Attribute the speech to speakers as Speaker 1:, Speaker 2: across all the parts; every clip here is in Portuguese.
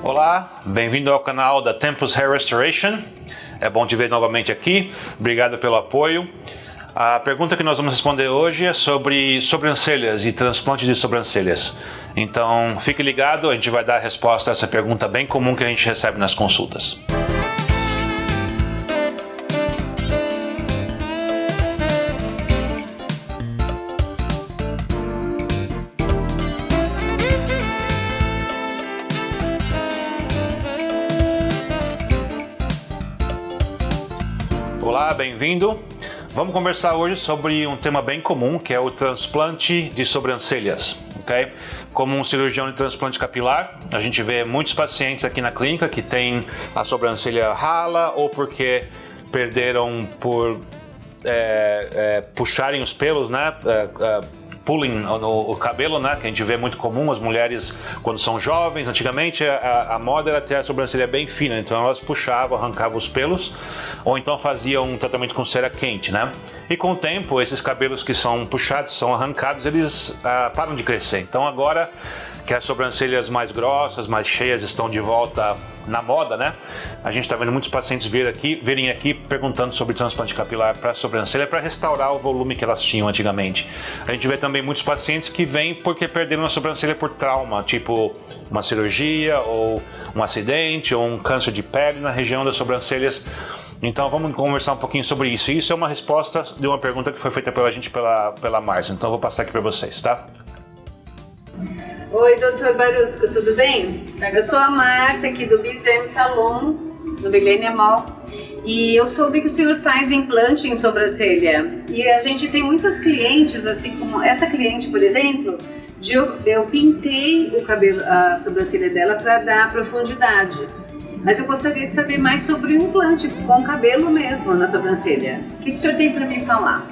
Speaker 1: Olá, bem-vindo ao canal da Tempus Hair Restoration. É bom te ver novamente aqui. Obrigado pelo apoio. A pergunta que nós vamos responder hoje é sobre sobrancelhas e transplante de sobrancelhas. Então, fique ligado, a gente vai dar a resposta a essa pergunta bem comum que a gente recebe nas consultas. Olá, bem-vindo. Vamos conversar hoje sobre um tema bem comum, que é o transplante de sobrancelhas, ok? Como um cirurgião de transplante capilar, a gente vê muitos pacientes aqui na clínica que têm a sobrancelha rala ou porque perderam por puxarem os pelos, né? Pulling no cabelo, né? Que a gente vê muito comum, as mulheres quando são jovens, antigamente a moda era ter a sobrancelha bem fina, então elas puxavam, arrancavam os pelos, ou então faziam um tratamento com cera quente, né? E com o tempo, esses cabelos que são puxados, são arrancados, eles param de crescer. Então agora que as sobrancelhas mais grossas, mais cheias estão de volta na moda, né? A gente está vendo muitos pacientes virem aqui perguntando sobre transplante capilar para sobrancelha para restaurar o volume que elas tinham antigamente. A gente vê também muitos pacientes que vêm porque perderam a sobrancelha por trauma, tipo uma cirurgia ou um acidente ou um câncer de pele na região das sobrancelhas. Então vamos conversar um pouquinho sobre isso. Isso é uma resposta de uma pergunta que foi feita pela gente pela Márcia. Então eu vou passar aqui para vocês, tá?
Speaker 2: Oi, doutor Barusco, tudo bem? Eu sou a Márcia aqui do Bizem Salon, do Millennium Mall, e eu soube que o senhor faz implante em sobrancelha. E a gente tem muitos clientes, assim como essa cliente, por exemplo, eu pintei o cabelo, a sobrancelha dela para dar profundidade. Mas eu gostaria de saber mais sobre o implante com cabelo mesmo na sobrancelha. O que o senhor tem para me falar?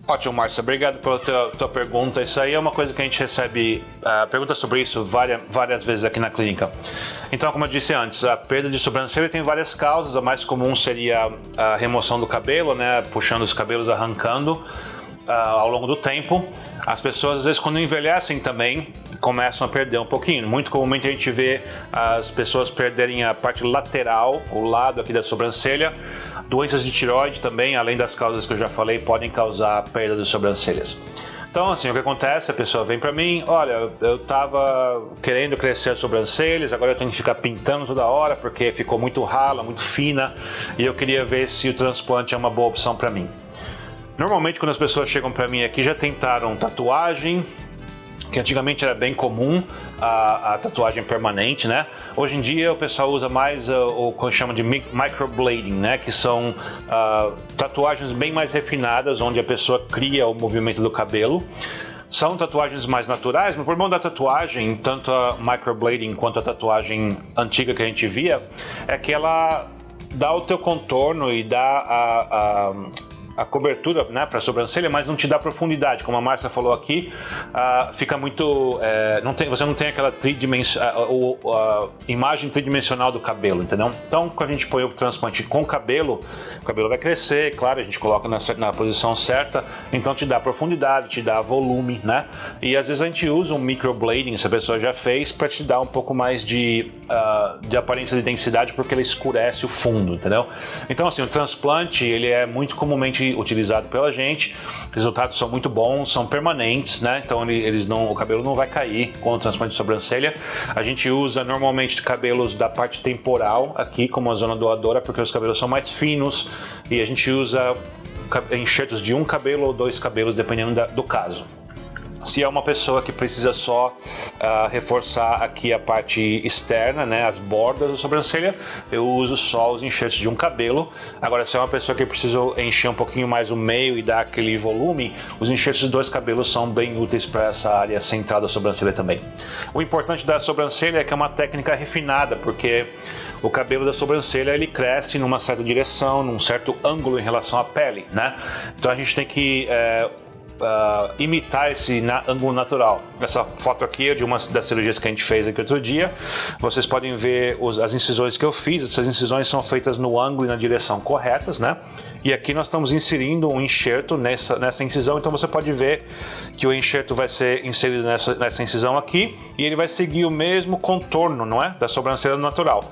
Speaker 1: Ótimo, Márcia. Obrigado pela tua pergunta. Isso aí é uma coisa que a gente recebe perguntas sobre isso várias vezes aqui na clínica. Então, como eu disse antes, a perda de sobrancelha tem várias causas. A mais comum seria a remoção do cabelo, né? Puxando os cabelos, arrancando ao longo do tempo. As pessoas, às vezes, quando envelhecem também, começam a perder um pouquinho. Muito comumente a gente vê as pessoas perderem a parte lateral, o lado aqui da sobrancelha. Doenças de tireoide também, além das causas que eu já falei, podem causar perda de sobrancelhas. Então, assim, o que acontece? A pessoa vem pra mim, olha, eu tava querendo crescer as sobrancelhas, agora eu tenho que ficar pintando toda hora porque ficou muito rala, muito fina, e eu queria ver se o transplante é uma boa opção pra mim. Normalmente, quando as pessoas chegam pra mim aqui, já tentaram tatuagem, que antigamente era bem comum, a tatuagem permanente, né? Hoje em dia o pessoal usa mais o que chama de microblading, né? Que são tatuagens bem mais refinadas, onde a pessoa cria o movimento do cabelo. São tatuagens mais naturais, mas o problema da tatuagem, tanto a microblading quanto a tatuagem antiga que a gente via, é que ela dá o teu contorno e dá a cobertura, né, para a sobrancelha, mas não te dá profundidade, como a Márcia falou aqui, fica muito, você não tem aquela imagem tridimensional do cabelo, entendeu? Então, quando a gente põe o transplante com o cabelo vai crescer, claro, a gente coloca na posição certa, então te dá profundidade, te dá volume, né? E às vezes a gente usa um microblading, se a pessoa já fez, para te dar um pouco mais de aparência de densidade, porque ele escurece o fundo, entendeu? Então, assim, o transplante, ele é muito comumente utilizado pela gente, os resultados são muito bons, são permanentes, né? Então o cabelo não vai cair com o transplante de sobrancelha. A gente usa normalmente cabelos da parte temporal aqui como a zona doadora, porque os cabelos são mais finos, e a gente usa enxertos de um cabelo ou dois cabelos, dependendo do caso. Se é uma pessoa que precisa só reforçar aqui a parte externa, né, as bordas da sobrancelha, eu uso só os enxertos de um cabelo. Agora, se é uma pessoa que precisa encher um pouquinho mais o meio e dar aquele volume, os enxertos de dois cabelos são bem úteis para essa área central da sobrancelha também. O importante da sobrancelha é que é uma técnica refinada, porque o cabelo da sobrancelha ele cresce numa certa direção, num certo ângulo em relação à pele, né? Então a gente tem que imitar esse ângulo natural. Essa foto aqui é de uma das cirurgias que a gente fez aqui outro dia. Vocês podem ver as incisões que eu fiz. Essas incisões são feitas no ângulo e na direção corretas, né? E aqui nós estamos inserindo um enxerto nessa incisão, então você pode ver que o enxerto vai ser inserido nessa incisão aqui e ele vai seguir o mesmo contorno, não é? Da sobrancelha natural.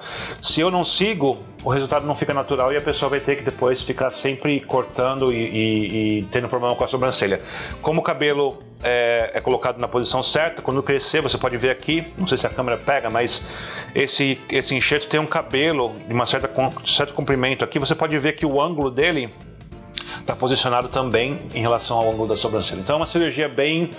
Speaker 1: Se eu não sigo, o resultado não fica natural e a pessoa vai ter que depois ficar sempre cortando e tendo problema com a sobrancelha. Como o cabelo é colocado na posição certa, quando crescer, você pode ver aqui, não sei se a câmera pega, mas esse enxerto tem um cabelo de certo comprimento aqui, você pode ver que o ângulo dele está posicionado também em relação ao ângulo da sobrancelha. Então é uma cirurgia bem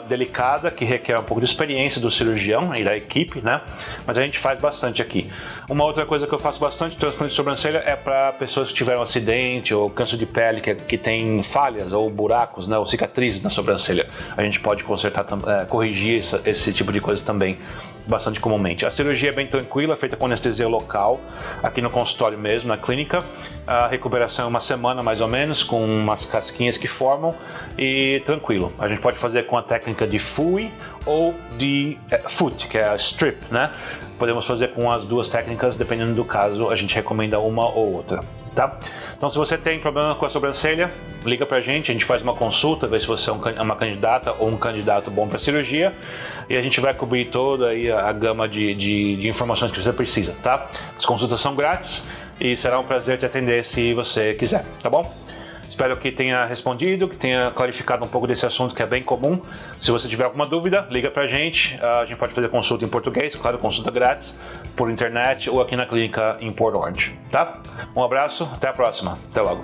Speaker 1: delicada, que requer um pouco de experiência do cirurgião e da equipe, né? Mas a gente faz bastante aqui. Uma outra coisa que eu faço bastante, transplante de sobrancelha, é para pessoas que tiveram acidente ou câncer de pele, que tem falhas ou buracos, né? Ou cicatrizes na sobrancelha. A gente pode consertar, corrigir esse tipo de coisa também bastante comumente. A cirurgia é bem tranquila, feita com anestesia local, aqui no consultório mesmo, na clínica. A recuperação é uma semana mais ou menos, com umas casquinhas que formam e tranquilo. A gente pode fazer com a técnica de FUI ou de FUT, que é a strip, né? Podemos fazer com as duas técnicas, dependendo do caso, a gente recomenda uma ou outra. Tá? Então, se você tem problema com a sobrancelha, liga pra gente, a gente faz uma consulta, vê se você é uma candidata ou um candidato bom para cirurgia e a gente vai cobrir toda aí a gama de informações que você precisa, tá? As consultas são grátis e será um prazer te atender se você quiser, tá bom? Espero que tenha respondido, que tenha clarificado um pouco desse assunto que é bem comum. Se você tiver alguma dúvida, liga pra gente. A gente pode fazer consulta em português, claro, consulta grátis, por internet ou aqui na clínica em Port Orange, tá? Um abraço, até a próxima. Até logo.